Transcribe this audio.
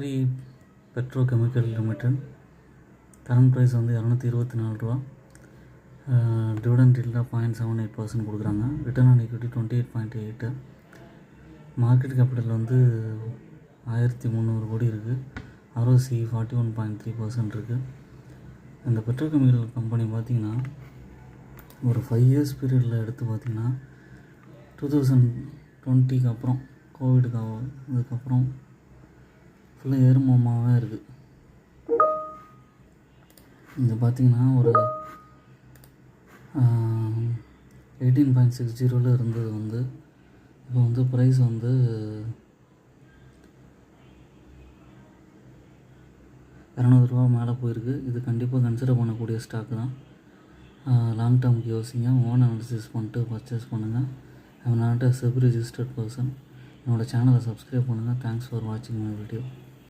Kaveri petrochemical limited. Current price வந்து ₹224. Dividend இல்லை 0.78% கொடுக்குறாங்க. Return on equity 28.8. Market capital வந்து 1300 கோடி இருக்குது. ROCE 41.3% இருக்குது. இந்த பெட்ரோகெமிக்கல் கம்பெனி பார்த்திங்கன்னா ஒரு 5 இயர்ஸ் பீரியடில் எடுத்து பார்த்திங்கன்னா 2020க்கு அப்புறம் கோவிடுக்கு இதுக்கப்புறம் ஃபுல்லாக ஏறுமுகமாகவே இருக்குது. இது பார்த்திங்கன்னா ஒரு 18.60 இருந்தது வந்து இப்போ வந்து ப்ரைஸ் வந்து ₹200 மேலே போயிருக்கு. இது கண்டிப்பாக கன்சிடர் பண்ணக்கூடிய ஸ்டாக்கு தான். லாங் டேர்முக்கு யோசிங்க. ஓன் அனாலிசிஸ் பண்ணிட்டு பர்ச்சேஸ் பண்ணுங்கள். I am not a SEBI registered person. என்னோடய சேனலை சப்ஸ்கிரைப் பண்ணுங்கள். தேங்க்ஸ் ஃபார் வாட்சிங் மை வீடியோ.